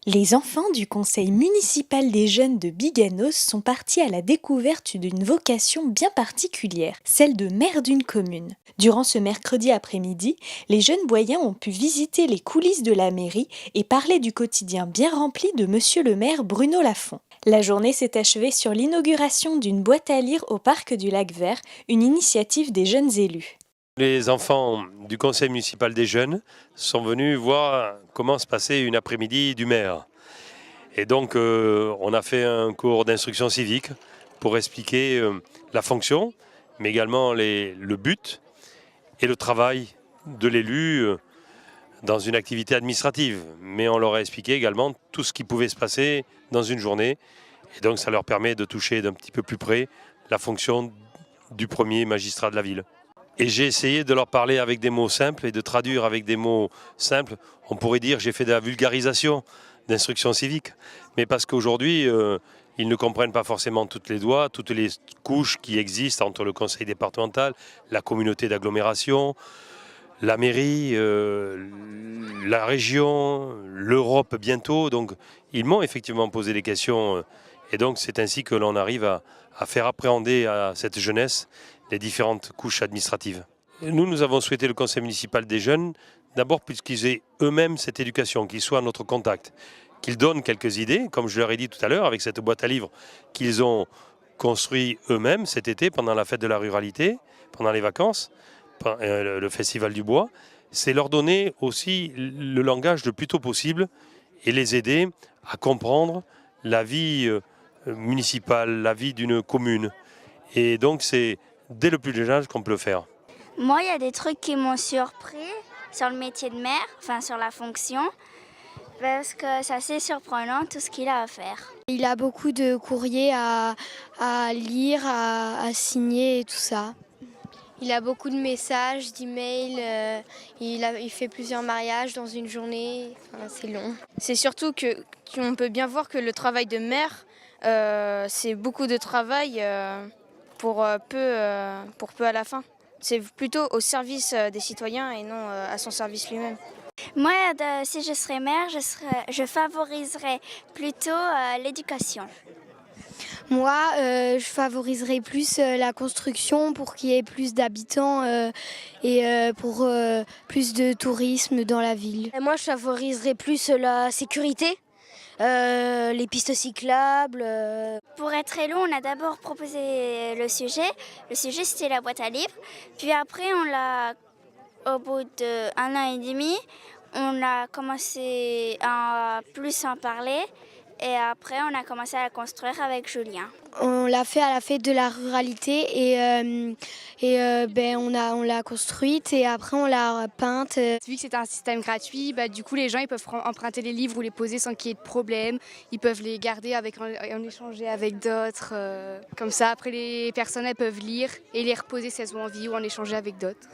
Les enfants du conseil municipal des jeunes de Biganos sont partis à la découverte d'une vocation bien particulière, celle de maire d'une commune. Durant ce mercredi après-midi, les jeunes boyens ont pu visiter les coulisses de la mairie et parler du quotidien bien rempli de monsieur le maire Bruno Lafont. La journée s'est achevée sur l'inauguration d'une boîte à lire au parc du Lac-Vert, une initiative des jeunes élus. Les enfants du conseil municipal des jeunes sont venus voir comment se passait une après-midi du maire. Et donc on a fait un cours d'instruction civique pour expliquer la fonction, mais également le but et le travail de l'élu dans une activité administrative. Mais on leur a expliqué également tout ce qui pouvait se passer dans une journée. Et donc ça leur permet de toucher d'un petit peu plus près la fonction du premier magistrat de la ville. Et j'ai essayé de leur parler avec des mots simples et de traduire avec des mots simples. On pourrait dire j'ai fait de la vulgarisation d'instruction civique. Mais parce qu'aujourd'hui, ils ne comprennent pas forcément toutes les couches qui existent entre le conseil départemental, la communauté d'agglomération, la mairie, la région, l'Europe bientôt. Donc ils m'ont effectivement posé des questions. Et donc c'est ainsi que l'on arrive à faire appréhender à cette jeunesse les différentes couches administratives. Nous avons souhaité le conseil municipal des jeunes, d'abord puisqu'ils aient eux-mêmes cette éducation, qu'ils soient à notre contact, qu'ils donnent quelques idées, comme je leur ai dit tout à l'heure, avec cette boîte à livres qu'ils ont construit eux-mêmes cet été pendant la fête de la ruralité, pendant les vacances, le festival du bois. C'est leur donner aussi le langage le plus tôt possible et les aider à comprendre la vie municipale, la vie d'une commune. Et donc c'est dès le plus jeune âge qu'on peut le faire. Moi, il y a des trucs qui m'ont surpris sur le métier de maire, enfin sur la fonction, parce que c'est assez surprenant tout ce qu'il a à faire. Il a beaucoup de courriers à lire, à signer et tout ça. Il a beaucoup de messages, d'emails, il fait plusieurs mariages dans une journée, enfin, c'est long. C'est surtout qu'on peut bien voir que le travail de maire, c'est beaucoup de travail pour peu à la fin. C'est plutôt au service des citoyens et non à son service lui-même. Moi, si je serais maire, je favoriserais plutôt l'éducation. Moi, je favoriserais plus la construction pour qu'il y ait plus d'habitants et pour plus de tourisme dans la ville. Et moi, je favoriserais plus la sécurité, les pistes cyclables. Pour être élu, on a d'abord proposé le sujet. Le sujet, c'était la boîte à livres. Puis après, au bout d'1 an et demi, on a commencé à plus en parler. Et après, on a commencé à la construire avec Julien. On l'a fait à la fête de la ruralité et on l'a construite et après on l'a peinte. Vu que c'est un système gratuit, du coup les gens ils peuvent emprunter les livres ou les poser sans qu'il y ait de problème. Ils peuvent les garder en échanger avec d'autres. Comme ça, après les personnes elles peuvent lire et les reposer si elles ont envie ou en échanger avec d'autres.